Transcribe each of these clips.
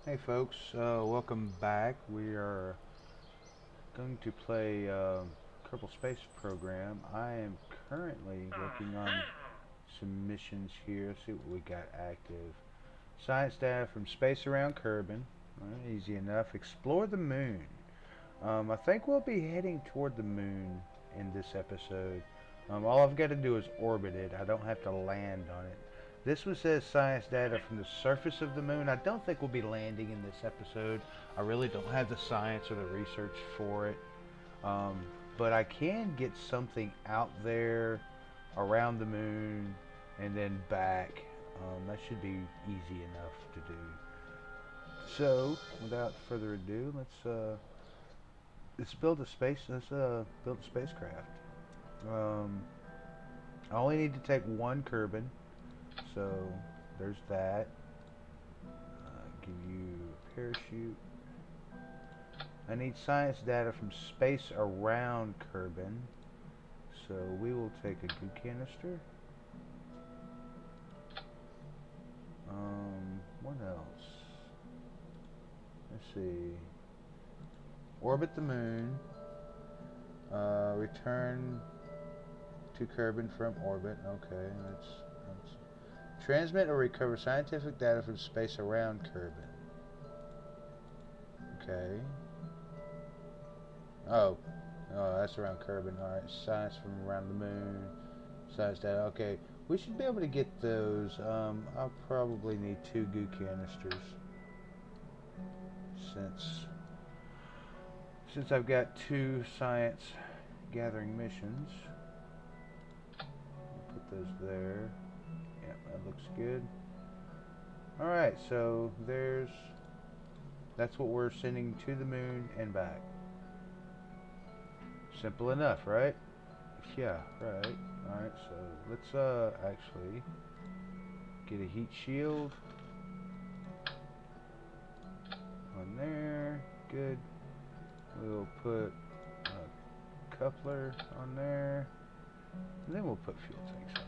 Hey folks, welcome back. We are going to play Kerbal Space Program. I am currently working on some missions here. See what we got active. Science data from space around Kerbin. Easy enough. Explore the moon. I think we'll be heading toward the moon in this episode. All I've got to do is orbit it. I don't have to land on it. This one says science data from the surface of the moon. I don't think we'll be landing in this episode. I really don't have the science or the research for it. But I can get something out there around the moon and then back. That should be easy enough to do. So, without further ado, let's build a space. Let's build a spacecraft. Um, I only need to take one Kerbin, so there's that. Give you a parachute. I need science data from space around Kerbin, so we will take a goo canister. What else? Let's see. Orbit the moon. Return to Kerbin from orbit. Okay, that's transmit or recover scientific data from space around Kerbin. Okay. Oh, that's around Kerbin. Alright, science from around the moon. Science data. Okay, we should be able to get those. I'll probably need 2 goo canisters. Since I've got 2 science gathering missions. I'll put those there. Yeah, that looks good. Alright, so that's what we're sending to the moon and back. Simple enough, right? Yeah, right. Alright, so let's actually get a heat shield on there. Good. We'll put a coupler on there. And then we'll put fuel tanks on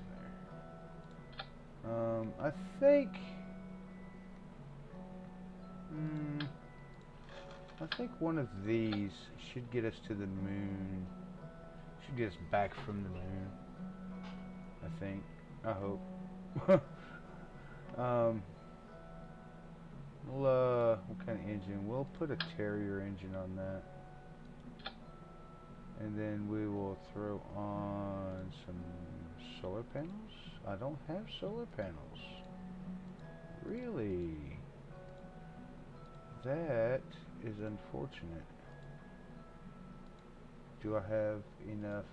there. I think one of these should get us to the moon. Should get us back from the moon. I think. I hope. What kind of engine? We'll put a Terrier engine on that. And then we will throw on some solar panels. I don't have solar panels. Really? That is unfortunate. Do I have enough?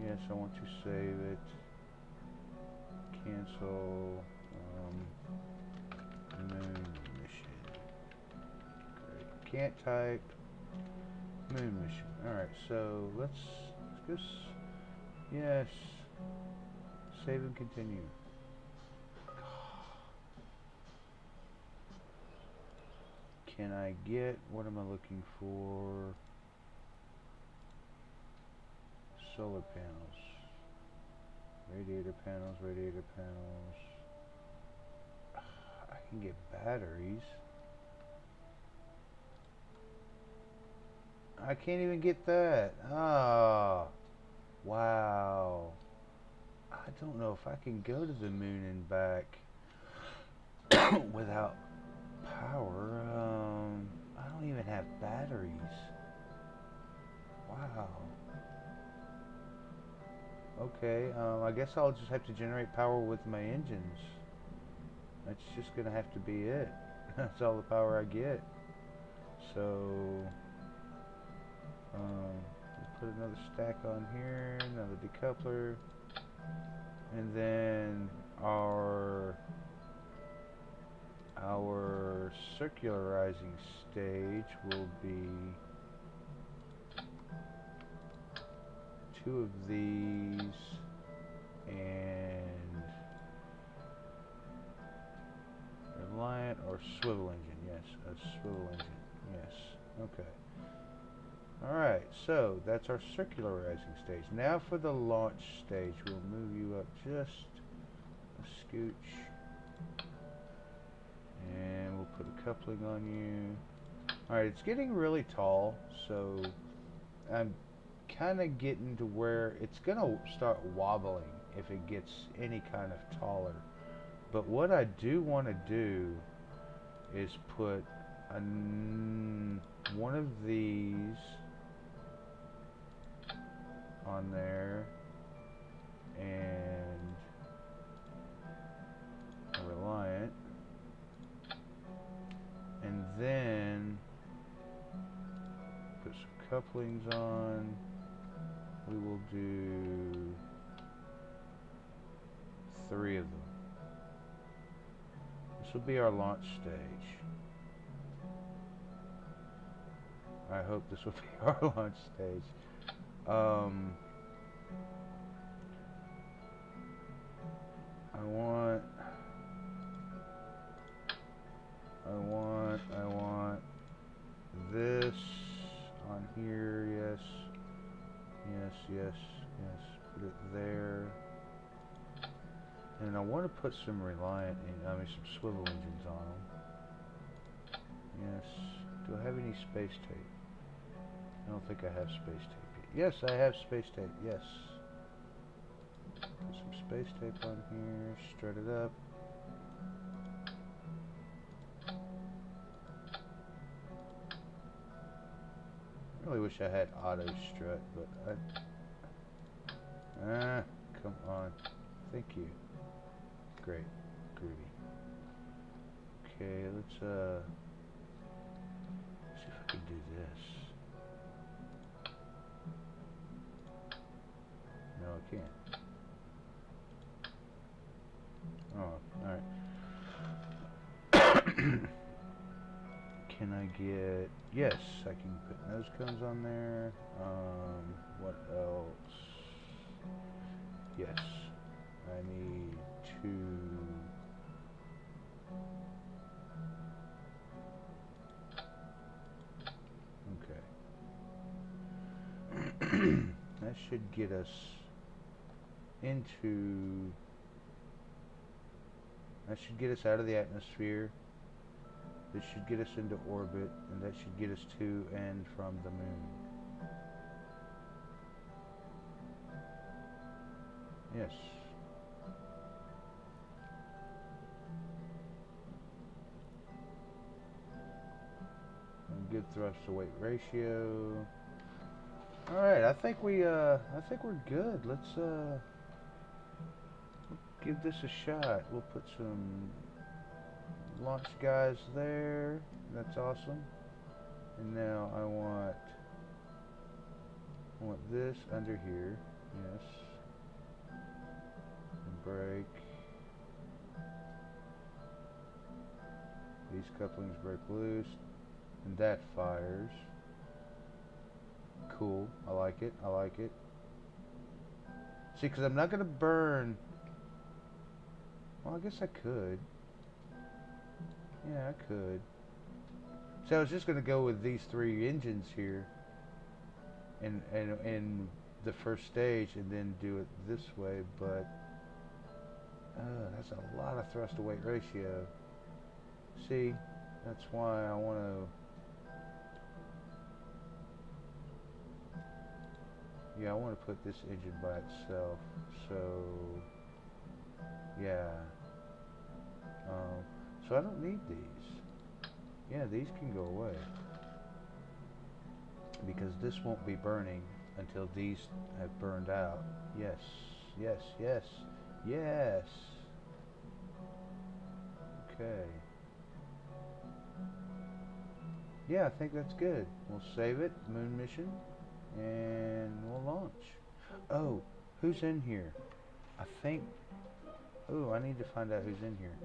Yes, I want to save it. Cancel moon mission. Great. Can't type moon mission. Alright, so let's just, yes, save and continue. Can I get, what am I looking for? Solar panels. Radiator panels, radiator panels. I can get batteries. I can't even get that. Ah, wow. I don't know if I can go to the moon and back without power. I don't even have batteries. Wow. Okay, I guess I'll just have to generate power with my engines. That's just gonna have to be it. That's all the power I get. So, we'll put another stack on here, another decoupler, and then our circularizing stage will be 2 of these and reliant or swivel engine. Yes, a swivel engine. Yes. Okay. Alright, so that's our circularizing stage. Now for the launch stage, we'll move you up just a scooch. And we'll put a coupling on you. Alright, it's getting really tall, so I'm kind of getting to where it's going to start wobbling if it gets any kind of taller. But what I do want to do is put one of these on there and a Reliant, and then put some couplings on. We will do 3 of them. This will be our launch stage. I hope this will be our launch stage. I want this on here, yes. Put it there. And I want to put some Reliant, some swivel engines on them. Yes. Do I have any space tape? I don't think I have space tape yet. Yes, I have space tape, yes. Put some space tape on here, strut it up. I really wish I had auto strut, but come on. Thank you. Great. Groovy. Okay, let's see if I can do this. No, I can't. Oh, alright. Can I get... Yes, I can put nose cones on there. What else? Yes. I need to... Okay. That should get us into... That should get us out of the atmosphere. This should get us into orbit, and that should get us to and from the moon. Yes. And good thrust to weight ratio. All right, I think we're good. Let's give this a shot. We'll put some launch guys there. That's awesome. And now I want this under here. Yes. And brake. These couplings break loose, and that fires. Cool. I like it. I like it. See, because I'm not going to burn. Well, I guess I could. Yeah, I could. So I was just going to go with these 3 engines here in the first stage and then do it this way, but that's a lot of thrust to weight ratio. See, that's why I want to... Yeah, I want to put this engine by itself. So, yeah. So I don't need these. Yeah, these can go away. Because this won't be burning until these have burned out. Yes, yes, yes, yes. Okay. Yeah, I think that's good. We'll save it, moon mission, and we'll launch. Oh, who's in here? I think... Oh, I need to find out who's in here.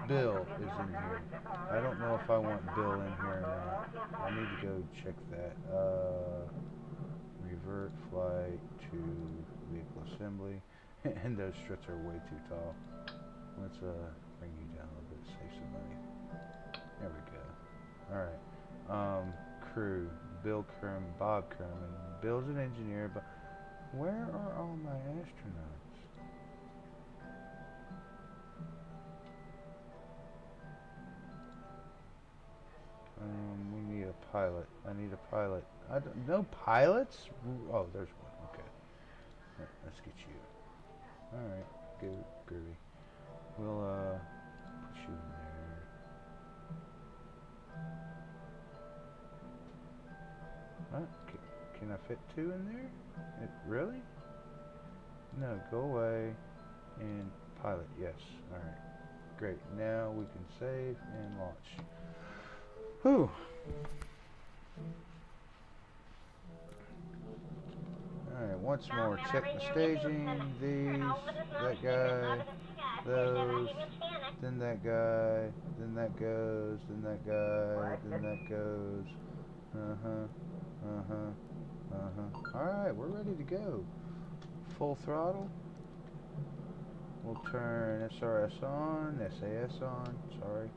Bill is in here. I don't know if I want Bill in here or not. I need to go check that. Revert flight to vehicle assembly. And those struts are way too tall. Let's bring you down a little bit, save some money. There we go. Alright. Crew. Bill Kerman, Bob Kerman. Bill's an engineer, but where are all my astronauts? pilot. I need a pilot. No pilots? Oh, there's one. Okay. Let's get you. Alright, good, groovy. We'll, put you in there. What? Can I fit 2 in there? Really? No, go away. And pilot, yes. Alright. Great. Now we can save and launch. Whew. Alright, once more. Check the staging. These. That guy. Those. Then that guy. Then that goes. Then that guy. Then that goes. Alright, we're ready to go. Full throttle. We'll turn SRS on, SAS on, sorry.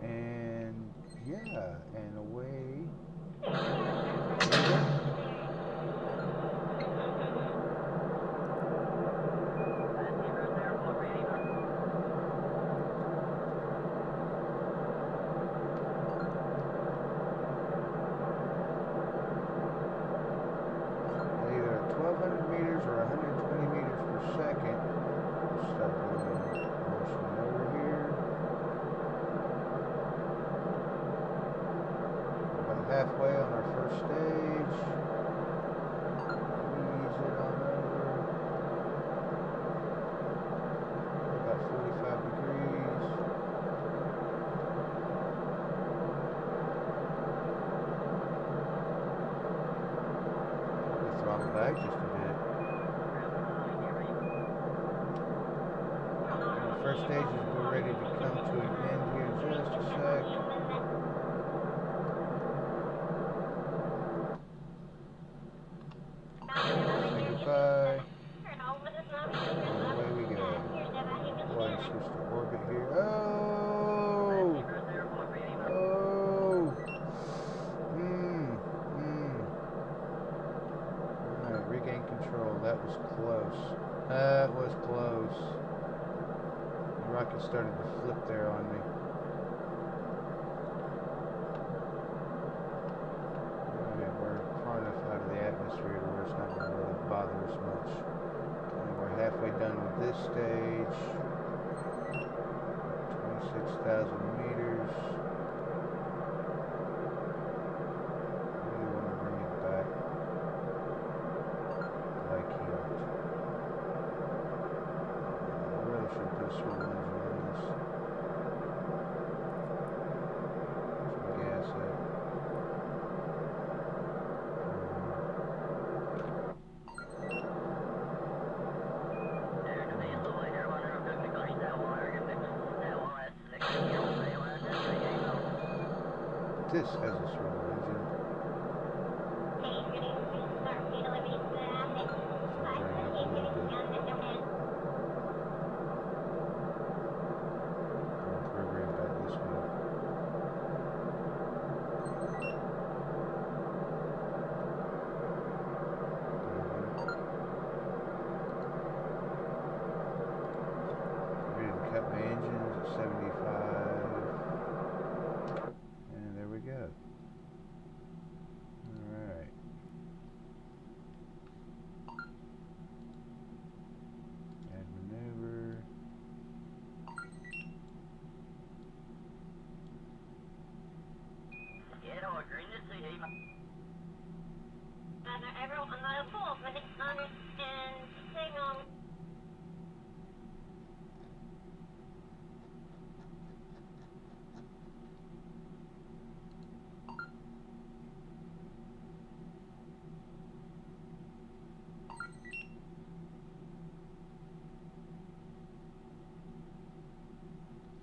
And yeah, and away. Either at 1200 meters or 120 meters per second. Start doing motion over here. About halfway on our first stage. Ease it on over. About 45 degrees. We'll throttle back just a bit. First stage is ready to come to an end here in just a sec. Say goodbye. Away we go. Go ahead and switch to orbit here. Oh! Oh! Alright, regain control. That was close. That was close. The rocket started to flip there on me. Alright, we're far enough out of the atmosphere to where it's not going to really bother us much. And we're halfway done with this stage. 26,000 meters. Really want to bring it back. But I can't. I really should put a swivel engine on this. Some gas up. This has a swivel engine. Program back this way. Ready to cut my engines at 75. And there we go. Alright. Add maneuver.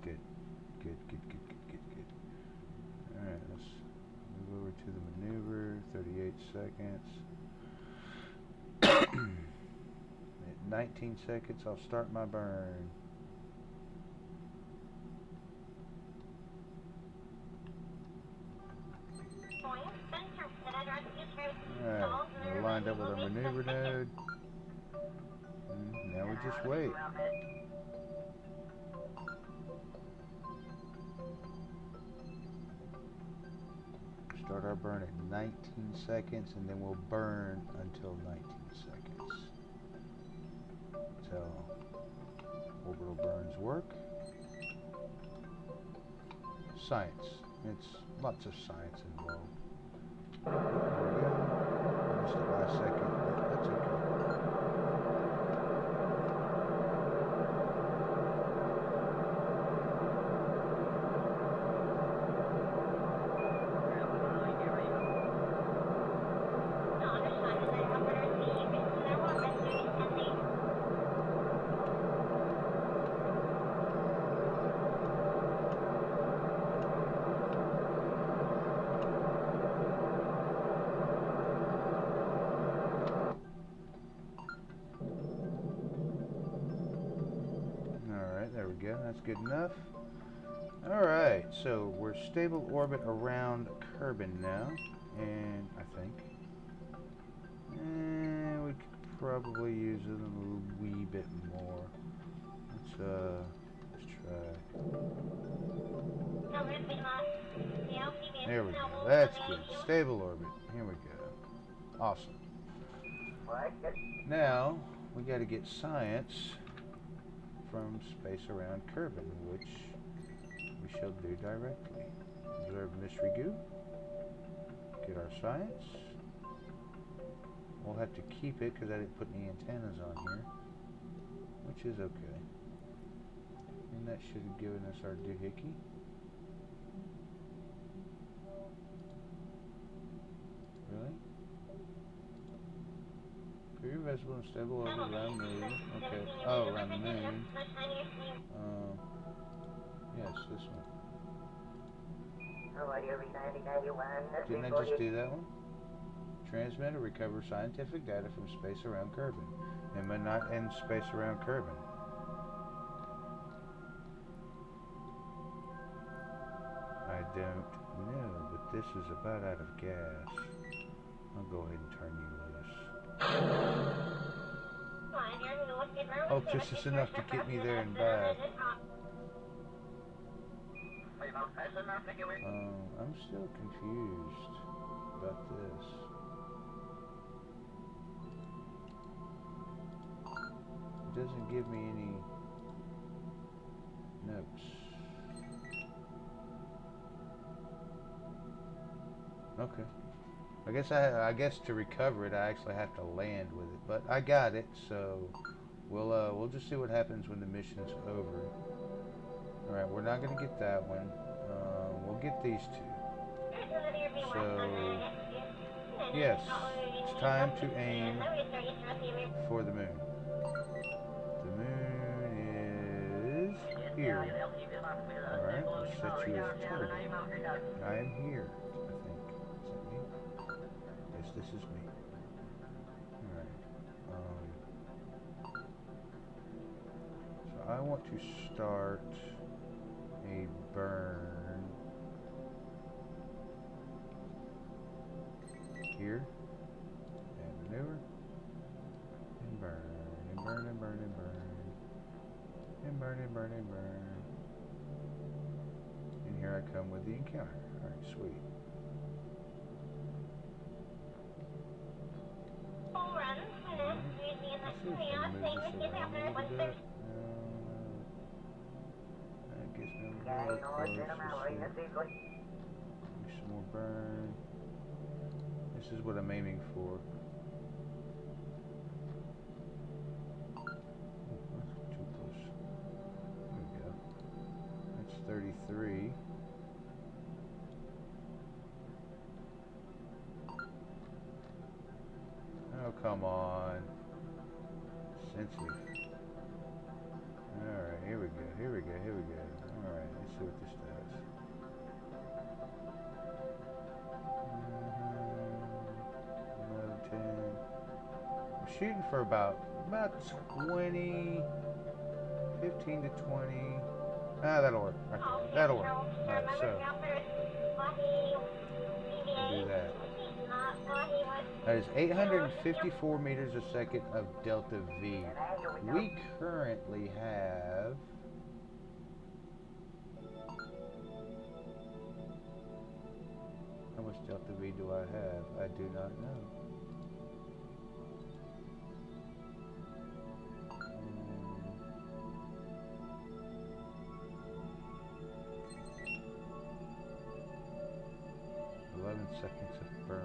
Good. Alright, let's move over to the maneuver. 38 seconds. At 19 seconds, I'll start my burn. Alright, we're lined up with our maneuver node. And now we just wait. start our burn at 19 seconds, and then we'll burn until 19 seconds. That's how orbital burns work. Science. It's lots of science involved. There we go. Missed it last second, but that's okay. There we go, that's good enough. Alright, so we're stable orbit around Kerbin now, and I think. And we could probably use it a wee bit more. Let's try. There we go, that's good. Stable orbit, here we go. Awesome. Now, we gotta get science from space around Kerbin, which we shall do directly. Observe mystery goo. Get our science. We'll have to keep it because I didn't put any antennas on here, which is okay. And that should have given us our doohickey. Really? You're visible and stable orbit around the moon. Okay. Oh, around the moon. Yes, this one. Didn't I just do that one? Transmit or recover scientific data from space around Kerbin. And but not in space around Kerbin. I don't know, but this is about out of gas. I'll go ahead and turn you loose. Hope this is enough to get me there and back. I'm still confused about this. It doesn't give me any notes. Okay. I guess to recover it, I actually have to land with it, but I got it, so we'll just see what happens when the mission's over. All right, we're not gonna get that one. We'll get these two. So yes, it's time to aim for the moon. The moon is here. All right, let's set you as target. I am here. This is me. Alright. So I want to start a burn here. And maneuver. And burn. And burn and burn and burn. And burn and burn and burn. And here I come with the encounter. Alright, sweet. Some more burn. This is what I'm aiming for. That's too close. There we go. That's 33. Oh, come on. Sensitive. Alright, here we go, here we go, here we go. Alright, let's see what this does. Another 10. I'm shooting for about 20, 15 to 20. Ah, that'll work. Okay, that'll work. Alright, so we'll do that. That is 854 meters a second of delta V. We currently have how much delta do I have? I do not know. 11 seconds of burn.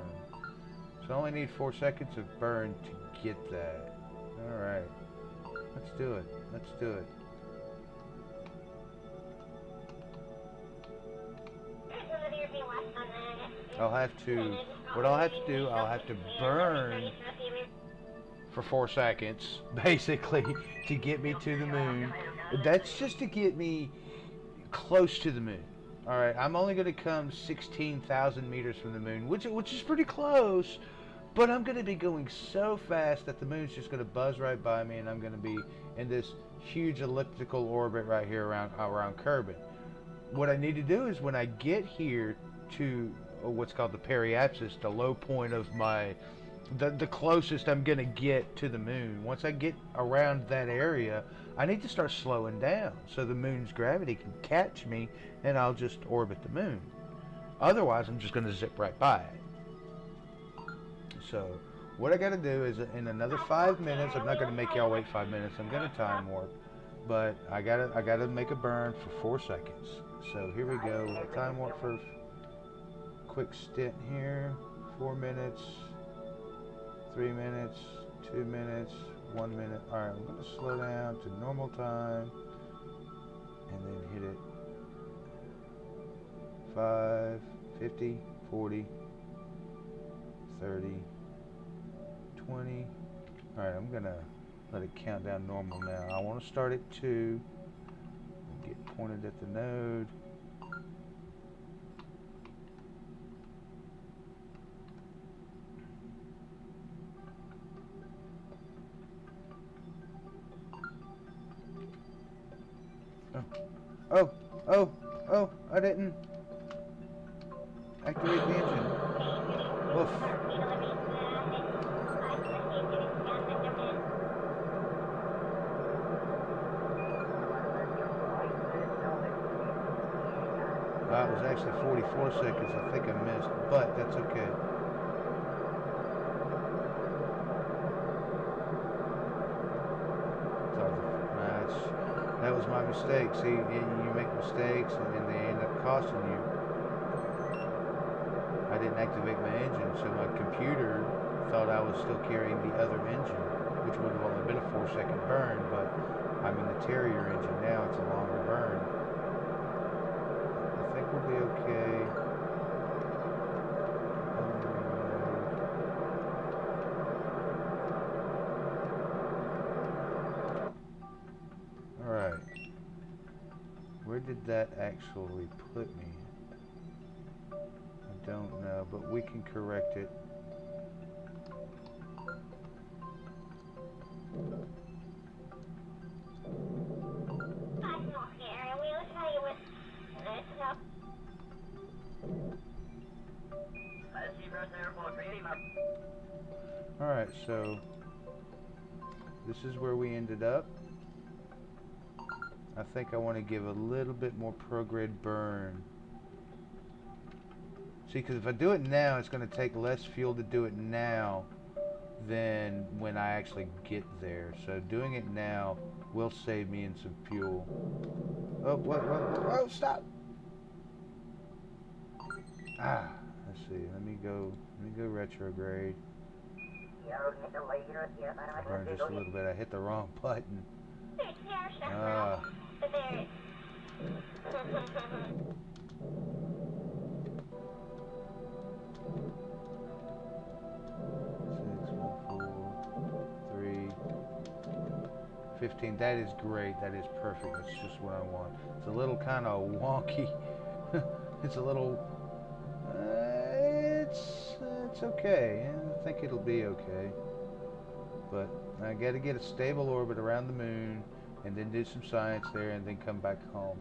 So I only need 4 seconds of burn to get that. Alright. Let's do it. Let's do it. I'll have to, what I'll have to do, I'll have to burn for 4 seconds, basically, to get me to the moon. That's just to get me close to the moon. Alright, I'm only going to come 16,000 meters from the moon, which is pretty close, but I'm going to be going so fast that the moon's just going to buzz right by me, and I'm going to be in this huge elliptical orbit right here around Kerbin. What I need to do is when I get here to what's called the periapsis, the low point of my, the closest I'm going to get to the moon, once I get around that area, I need to start slowing down so the moon's gravity can catch me and I'll just orbit the moon. Otherwise, I'm just going to zip right by it. So, what I got to do is in another 5 minutes, I'm not going to make y'all wait 5 minutes, I'm going to time warp, but I got to make a burn for 4 seconds. So, here we go. Time warp for quick stint here. 4 minutes, 3 minutes, 2 minutes, 1 minute. Alright, I'm going to slow down to normal time and then hit it 5, 50, 40, 30, 20. Alright, I'm going to let it count down normal now. I want to start at 2 and get pointed at the node. Oh, I didn't activate the engine. Oof. It was actually 44 seconds. I think I missed, but that's okay. That was my mistake. See, you make mistakes and they end up costing you. I didn't activate my engine, so my computer thought I was still carrying the other engine, which would have only been a 4-second burn, but I'm in the Terrier engine now. It's a longer burn. I think we'll be okay. Where did that actually put me? I don't know, but we can correct it. Alright, so this is where we ended up. I think I want to give a little bit more prograde burn. See, because if I do it now, it's going to take less fuel to do it now than when I actually get there. So doing it now will save me in some fuel. Oh, what? Oh, stop! Let's see. Let me go retrograde. Burn just a little bit. I hit the wrong button. Six, 4, 3, 15. That is great. That is perfect. That's just what I want. It's a little kind of wonky. It's a little. It's okay. I think it'll be okay. But I got to get a stable orbit around the moon, and then do some science there, and then come back home.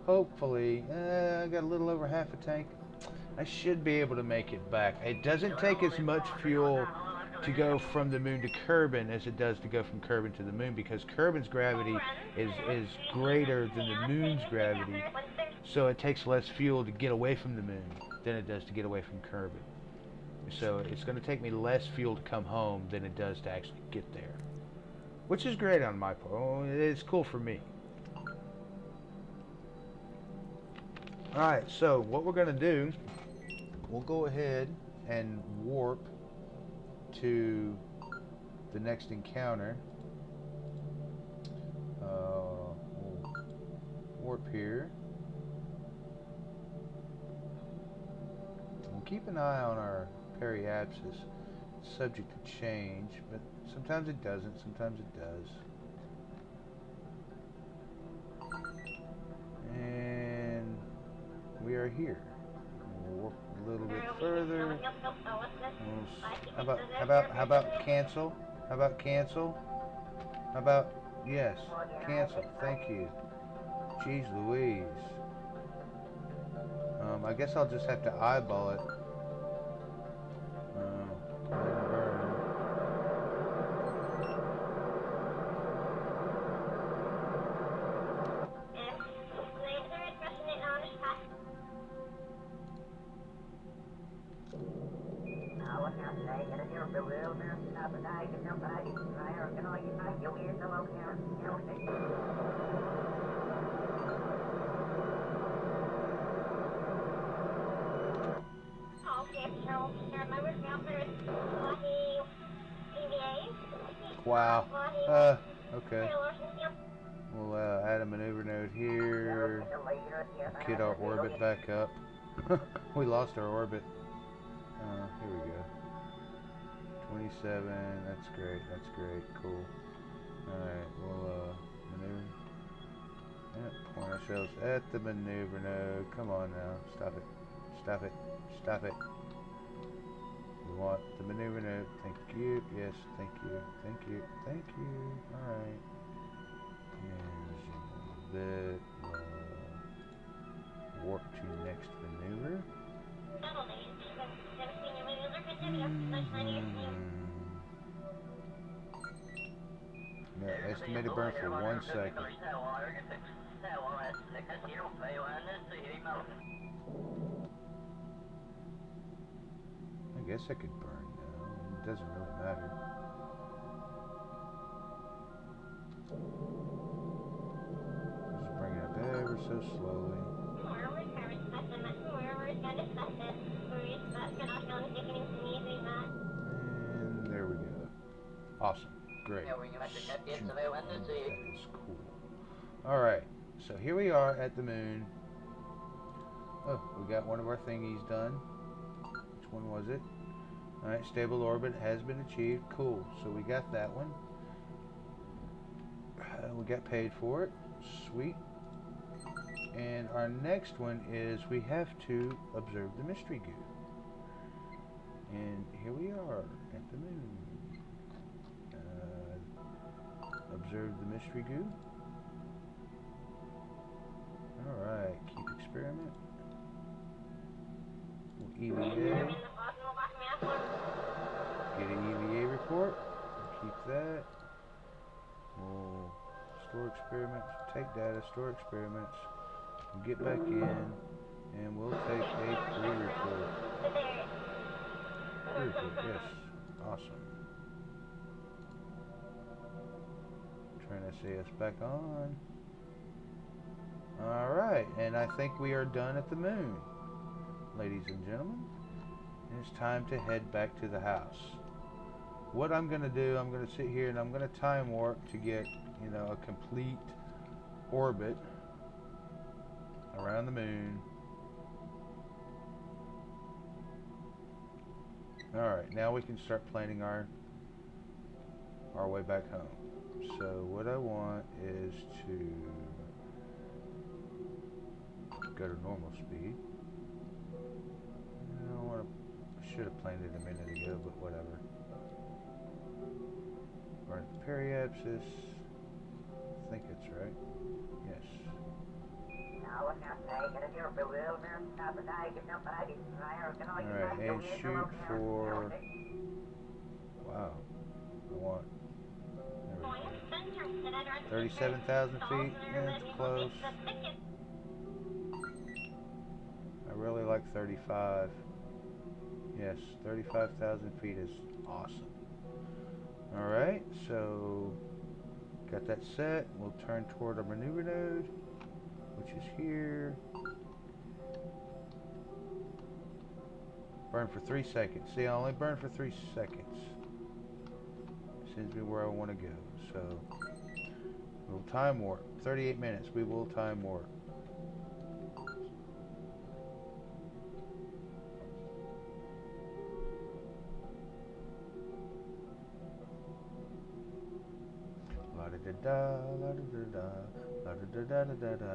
Hopefully, I got a little over half a tank. I should be able to make it back. It doesn't take as much fuel to go from the moon to Kerbin as it does to go from Kerbin to the moon, because Kerbin's gravity is greater than the moon's gravity, so it takes less fuel to get away from the moon than it does to get away from Kerbin. So it's going to take me less fuel to come home than it does to actually get there. Which is great on my part. Well, it's cool for me. Alright, so what we're going to do, we'll go ahead and warp to the next encounter. We'll warp here. We'll keep an eye on our periapsis. It's subject to change, but sometimes it doesn't, sometimes it does. And we are here. We'll warp a little bit further. How about cancel? How about cancel? How about yes, cancel? Thank you. Jeez Louise. I guess I'll just have to eyeball it. Wow. Okay. We'll add a maneuver node here. Get our orbit back up. We lost our orbit. Here we go. 27. That's great. That's great. Cool. Alright, we'll maneuver. Yeah, point ourselves at the maneuver node. Come on now. Stop it. Stop it. Stop it. We want the maneuver node. Thank you. Yes, thank you. Thank you. Thank you. Alright. And zoom a little bit. Warp to next maneuver. Yeah, estimated burn for 1 second. I guess I could burn now. It doesn't really matter. Just bring it up ever so slowly. And there we go. Awesome. Great. That is cool. Alright, so here we are at the moon. Oh, we got one of our thingies done. Which one was it? Alright, stable orbit has been achieved. Cool. So we got that one. We got paid for it. Sweet. And our next one is we have to observe the mystery goo. And here we are at the moon. Observe the mystery goo. Alright, keep experiment. We'll EVA. Get an EVA report. We'll keep that. We'll store experiments, take data, store experiments. We'll get back in, and we'll take a crew report. Crew report, yes. Awesome. Trying to see us back on. Alright, and I think we are done at the moon, ladies and gentlemen. And it's time to head back to the house. What I'm going to do, I'm going to sit here and I'm going to time warp to get, you know, a complete orbit around the moon. Alright, now we can start planning our way back home. So what I want is to go to normal speed. I should have planned it a minute ago, but whatever. Run the periapsis. I think that's right. Yes. Alright, and shoot for... Wow. I want... 37,000 feet. That's close. I really like 35. Yes, 35,000 feet is awesome. Alright, so got that set. We'll turn toward our maneuver node, which is here. Burn for 3 seconds. See, I only burn for 3 seconds. Sends me where I want to go. So, we'll time warp. 38 minutes. We will time warp. La da da da, la da da da, la da da da da da,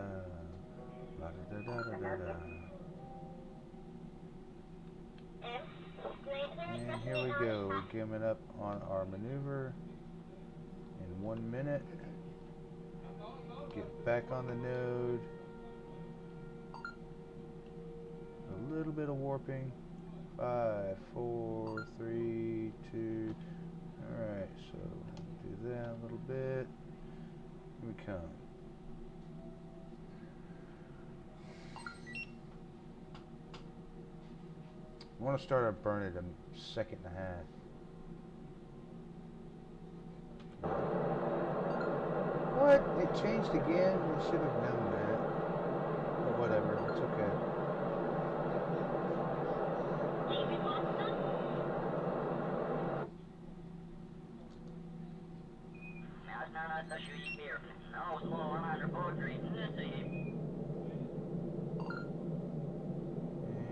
la da da da da da. And here we go. We're coming up on our maneuver in 1 minute. Get back on the node. A little bit of warping. 5, 4, 3, 2. Alright, so do that a little bit. Here we come. I want to start our burn at a second and a half. What? It changed again? We should have known that. But whatever, it's okay.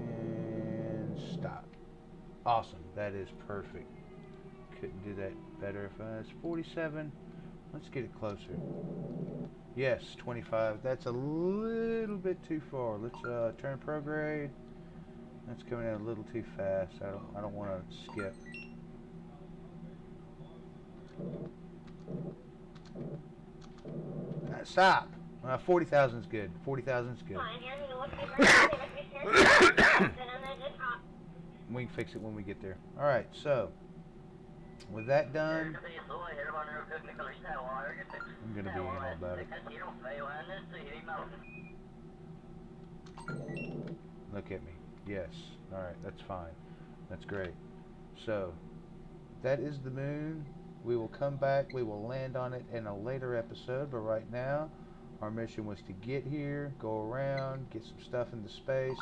And stop. Awesome. That is perfect. Couldn't do that better if I was 47. Let's get it closer. Yes, 25. That's a little bit too far. Let's turn prograde. That's coming in a little too fast. I don't want to skip. Stop. 40,000 is good. 40,000 is good. We can fix it when we get there. All right. So, with that done, I'm gonna be anal about it. Look at me. Yes. All right. That's fine. That's great. So, that is the moon. We will come back. We will land on it in a later episode. But right now, our mission was to get here, go around, get some stuff into space,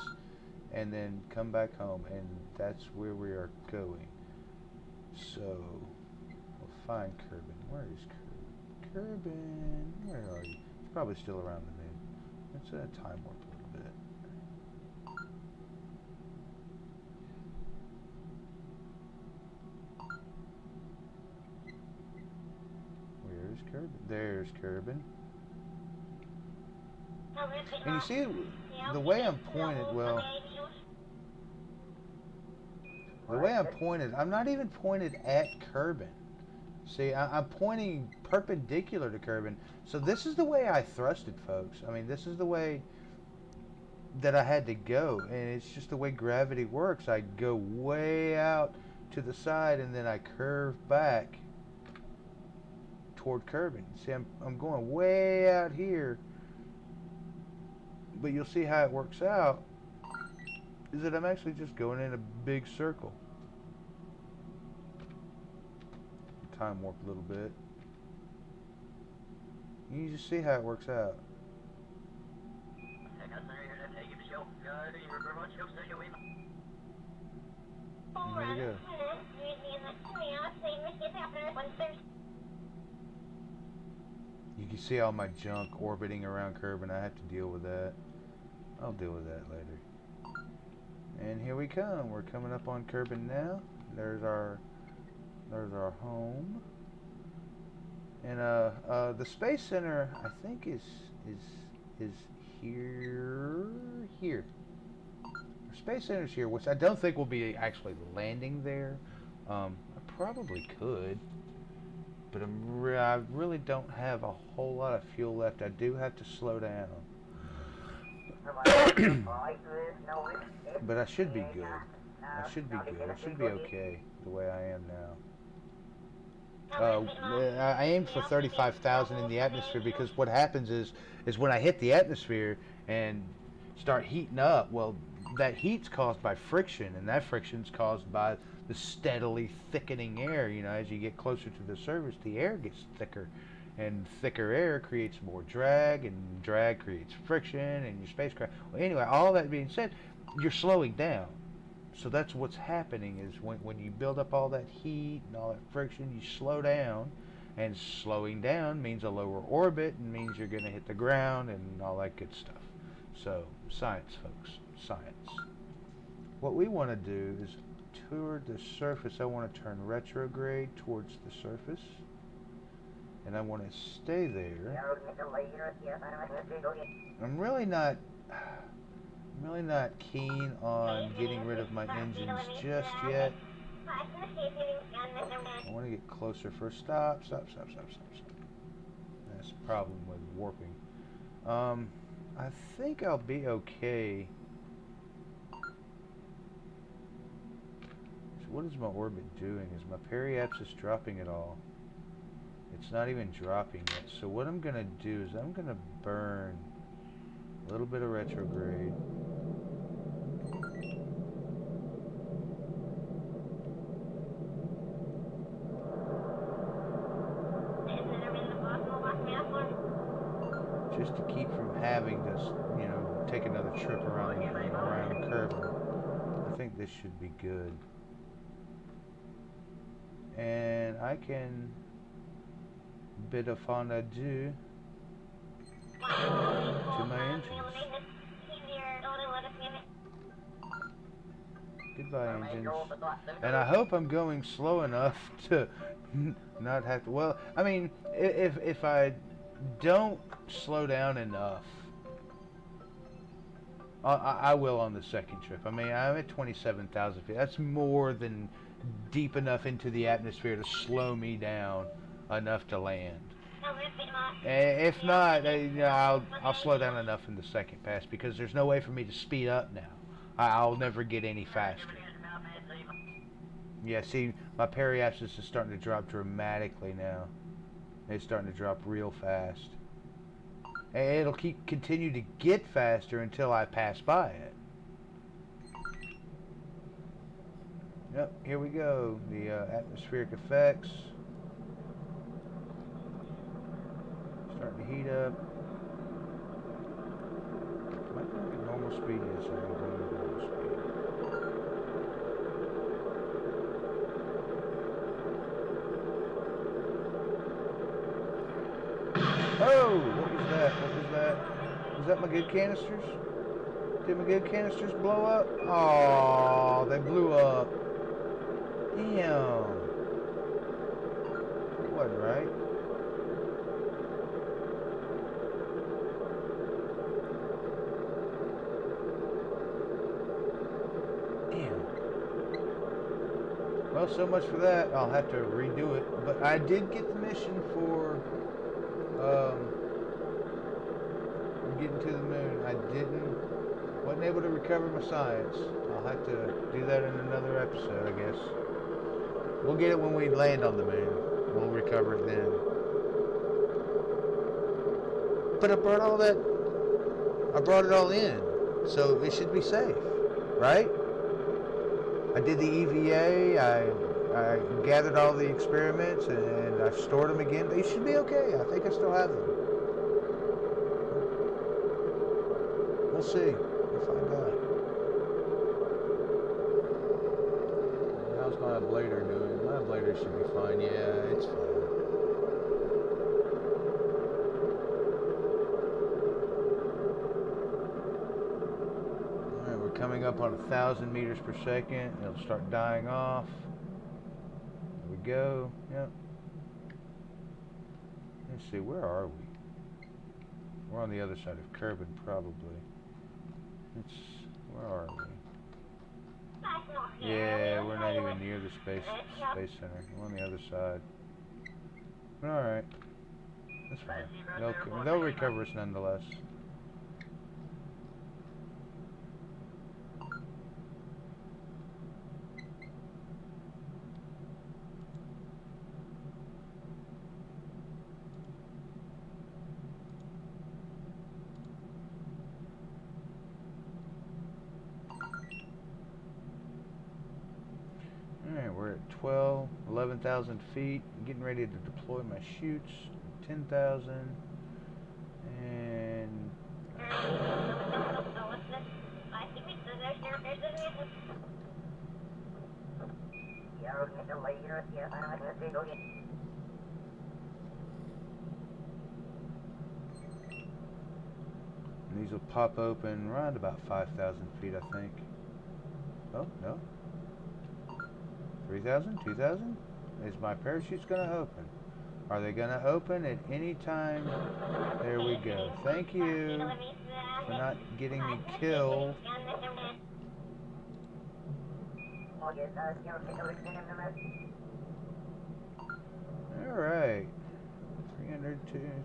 and then come back home. And that's where we are going. So, we'll find Kerbin. Where is Kerbin? Kerbin, where are you? He's probably still around the moon. Let's time warp a little bit. Where is Kerbin? There's Kerbin. And you see, the way I'm pointed, well, the way I'm pointed, I'm not even pointed at Kerbin. See, I'm pointing perpendicular to Kerbin. So this is the way I thrusted, folks. I mean, this is the way that I had to go. And it's just the way gravity works. I go way out to the side and then I curve back toward Kerbin. See, I'm going way out here. But you'll see how it works out is that I'm actually just going in a big circle. Time warp a little bit. You just see how it works out. And here we go. You can see all my junk orbiting around Kerbin. I have to deal with that. I'll deal with that later. And here we come. We're coming up on Kerbin now. There's our home. And the Space Center, I think is here. The Space Center's here, which I don't think we'll be actually landing there. I probably could, but I really don't have a whole lot of fuel left. I do have to slow down. But I should be good. I should be good. I should be okay the way I am now. I aim for 35,000 in the atmosphere because what happens is when I hit the atmosphere and start heating up, well, that heat's caused by friction, and that friction's caused by the steadily thickening air. You know, as you get closer to the surface, the air gets thicker, and thicker air creates more drag, and drag creates friction, and your spacecraft. Well, anyway, all that being said, you're slowing down. So that's what's happening is when you build up all that heat and all that friction, you slow down, and slowing down means a lower orbit and means you're going to hit the ground and all that good stuff. So science, folks, science. What we want to do is toward the surface. I want to turn retrograde towards the surface, and I want to stay there. I'm really not keen on getting rid of my engines just yet. I want to get closer first. Stop. That's the problem with warping. I think I'll be okay. So what is my orbit doing? Is my periapsis dropping at all? It's not even dropping yet. So what I'm going to do is I'm going to burn a little bit of retrograde. Just to keep from having to, you know, take another trip around the curve. I think this should be good. And I can bid a fond adieu to my engines. Goodbye, engines. And I hope I'm going slow enough to not have to. Well, I mean, if I don't slow down enough, I will on the second trip. I mean, I'm at 27,000 feet. That's more than deep enough into the atmosphere to slow me down enough to land. If not, I'll slow down enough in the second pass because there's no way for me to speed up now. I'll never get any faster. Yeah, see, my periapsis is starting to drop dramatically now. It's starting to drop real fast. And it'll continue to get faster until I pass by it. Yep, here we go. The atmospheric effects. Starting to heat up. Am I going at normal speed? Yes, I am going at normal speed. Oh, what was that? What was that? Was that my good canisters? Did my good canisters blow up? Oh, they blew up. Damn. It wasn't right. Damn. Well, so much for that. I'll have to redo it. But I did get the mission for getting to the moon. I wasn't able to recover my science. I'll have to do that in another episode, I guess. We'll get it when we land on the moon. We'll recover it then. But I brought it all in, so it should be safe, right? I did the EVA, I gathered all the experiments, and I stored them again. They should be okay. I think I still have them. We'll see. We'll find out. How's my ablator doing? My ablator should be fine. Yeah, it's fine. Alright, we're coming up on 1,000 meters per second. It'll start dying off. There we go. Yep. Let's see, where are we? We're on the other side of Kerbin, probably. Where are we? Yeah, we're not even near the space center. We're on the other side. Alright. That's fine. They'll recover us nonetheless. we're at 11,000 feet. Getting ready to deploy my chutes. 10,000. And these will pop open around about 5,000 feet, I think. Oh, no. 3,000? 2,000? Is my parachute's going to open? Are they going to open at any time? There we go. Thank you for not getting me killed. Alright.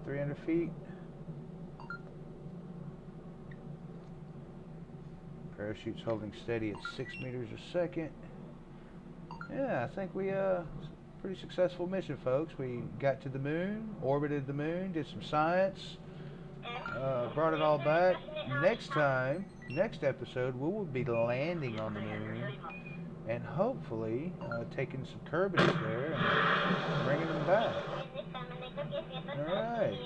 300 feet. Parachute's holding steady at 6 meters a second. Yeah, I think we pretty successful mission, folks. We got to the moon, orbited the moon, did some science, brought it all back. Next episode, we will be landing on the moon and hopefully taking some Kerbins there and bringing them back. Alright.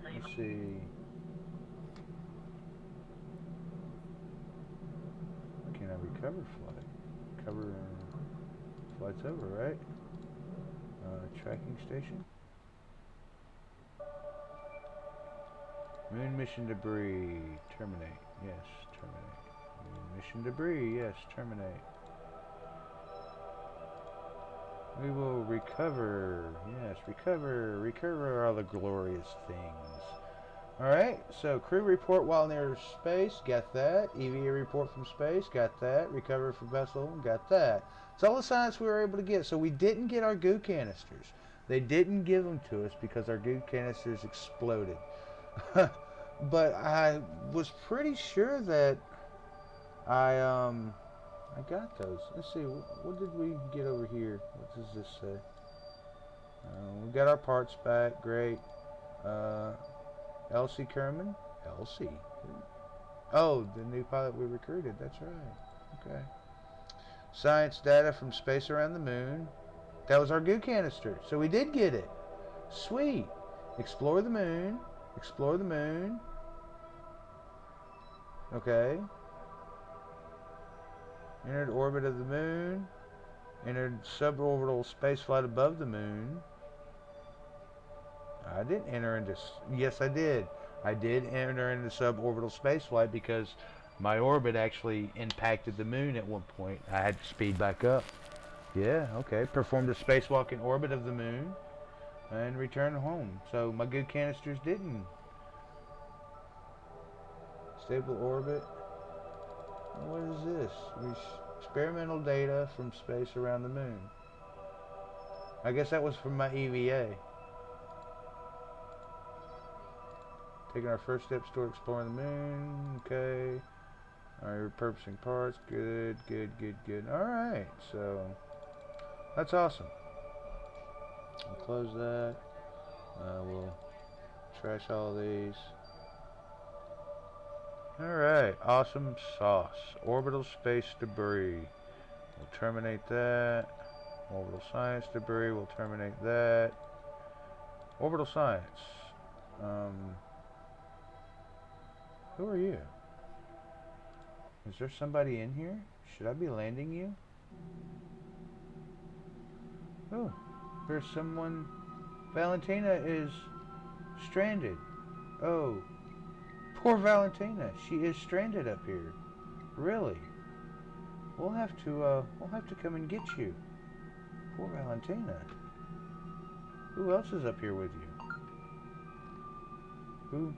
Let's see. Can I recover flight? Cover flight's over, right? Tracking station. Moon mission debris. Terminate. Yes, terminate. Moon mission debris. Yes, terminate. We will recover. Yes, recover. Recover all the glorious things. Alright, so crew report while near space, got that. EVA report from space, got that. Recover from vessel, got that. It's all the science we were able to get. So we didn't get our goo canisters. They didn't give them to us because our goo canisters exploded. But I was pretty sure that I got those. Let's see, what did we get over here? What does this say? We got our parts back, great. Elsie Kerman? Elsie? Oh, the new pilot we recruited, that's right. Okay. Science data from space around the moon. That was our goo canister, so we did get it. Sweet. Explore the moon. Explore the moon. Okay. Entered orbit of the moon. Entered suborbital spaceflight above the moon. I didn't enter into... Yes, I did. I did enter into suborbital spaceflight because my orbit actually impacted the moon at one point. I had to speed back up. Yeah, okay. Performed a spacewalk in orbit of the moon and returned home. So my good canisters didn't. Stable orbit. What is this? Experimental data from space around the moon. I guess that was from my EVA. Taking our first steps toward exploring the moon. Okay. Alright, repurposing parts. Good, good, good, good. Alright, so that's awesome. We'll close that. We'll trash all these. Alright, awesome sauce. Orbital space debris. We'll terminate that. Orbital science debris. We'll terminate that. Orbital science. Who are you? Is there somebody in here? Should I be landing you? Oh, there's someone. Valentina is stranded. Oh, poor Valentina. She is stranded up here. Really? We'll have to come and get you. Poor Valentina. Who else is up here with you? Who?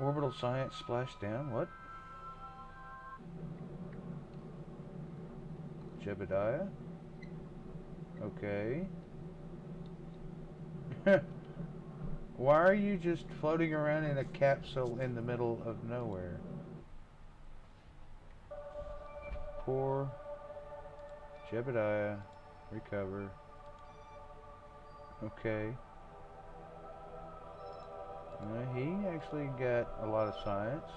Orbital science splashdown. What? Jebediah? Okay. Why are you just floating around in a capsule in the middle of nowhere? Poor Jebediah. Recover. Okay. He actually got a lot of science.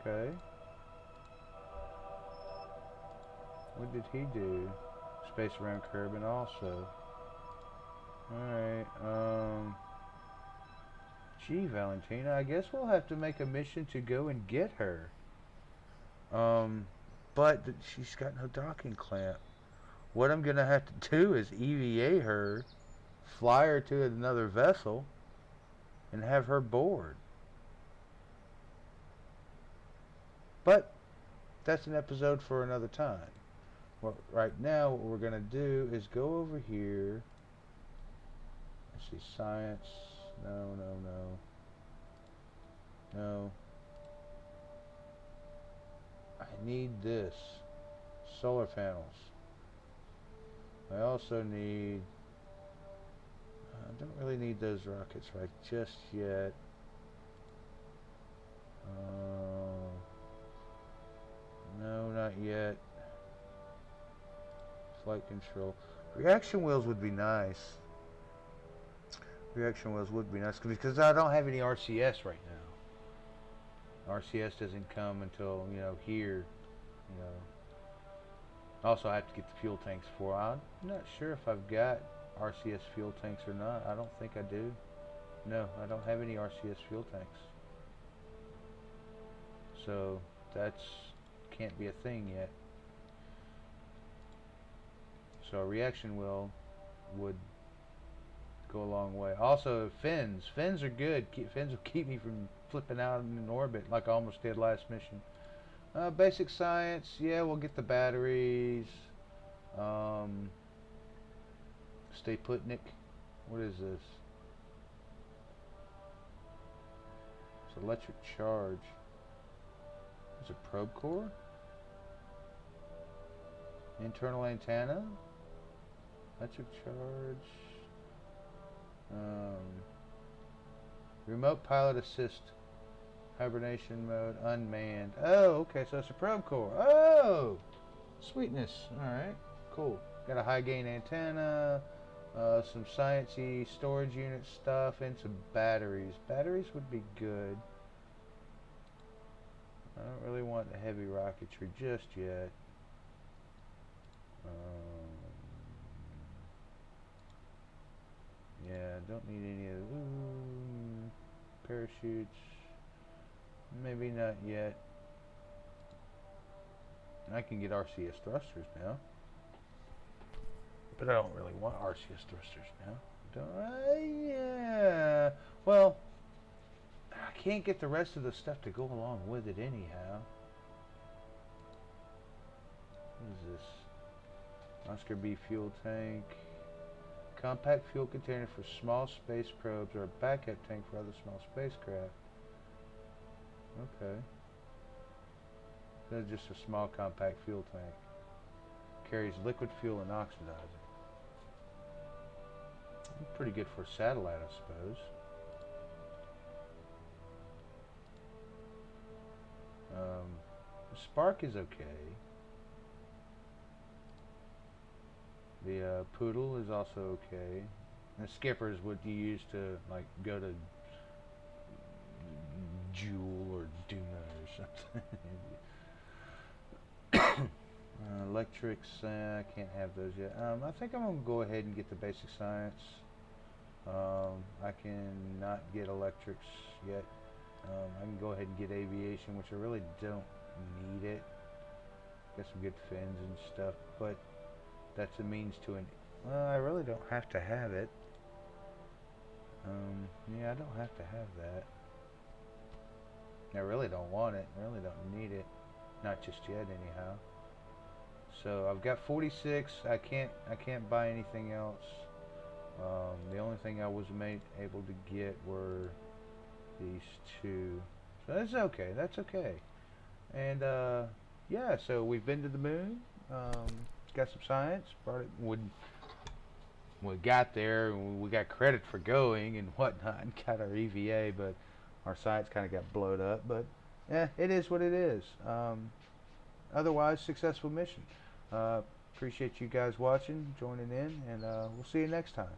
Okay. What did he do? Space around Kerbin also. Alright, gee, Valentina, I guess we'll have to make a mission to go and get her. But she's got no docking clamp. What I'm gonna have to do is EVA her, fly her to another vessel, and have her board. But that's an episode for another time. Well, right now, what we're gonna do is go over here. Let's see, science. No, no, no. No. I need this. Solar panels. I also need... I don't really need those rockets right just yet. No, not yet. Flight control. Reaction wheels would be nice. Reaction wheels would be nice because I don't have any RCS right now. RCS doesn't come until, you know, here, you know. Also, I have to get the fuel tanks for. I'm not sure if I've got RCS fuel tanks or not. I don't think I do. No, I don't have any RCS fuel tanks. So that's can't be a thing yet. So a reaction wheel would go a long way. Also, fins. Fins are good. Fins will keep me from flipping out in orbit like I almost did last mission. Basic science. Yeah, we'll get the batteries. Stay put, Nick. What is this? It's electric charge. It's a probe core. Internal antenna. Electric charge. Remote pilot assist. Hibernation mode. Unmanned. Oh, okay. So it's a probe core. Oh! Sweetness. Alright. Cool. Got a high gain antenna. Some sciencey storage unit stuff. And some batteries. Batteries would be good. I don't really want the heavy rocketry just yet. Yeah, don't need any of parachutes. Maybe not yet. I can get RCS thrusters now. But I don't really want RCS thrusters now. Don't I? Yeah. Well, I can't get the rest of the stuff to go along with it anyhow. What is this? Oscar B fuel tank. Compact fuel container for small space probes or a backup tank for other small spacecraft. Okay. That's just a small compact fuel tank. Carries liquid fuel and oxidizer. Pretty good for a satellite, I suppose. Spark is okay. The Poodle is also okay. And Skipper is what you use to like go to Jewel or Duna or something. Electrics, I can't have those yet. I think I'm going to go ahead and get the basic science. I cannot get electrics yet. I can go ahead and get aviation, which I really don't need it. Got some good fins and stuff, but that's a means to an... Well, I really don't have to have it. Yeah, I don't have to have that. I really don't want it. I really don't need it. Not just yet, anyhow. So I've got 46. I can't buy anything else. The only thing I was able to get were these two. So that's okay. That's okay. And yeah, so we've been to the moon. Got some science. Brought it when we got there. We got credit for going and whatnot, and got our EVA, but our science kind of got blowed up. But yeah, it is what it is. Otherwise, successful mission. Appreciate you guys watching, joining in, and we'll see you next time.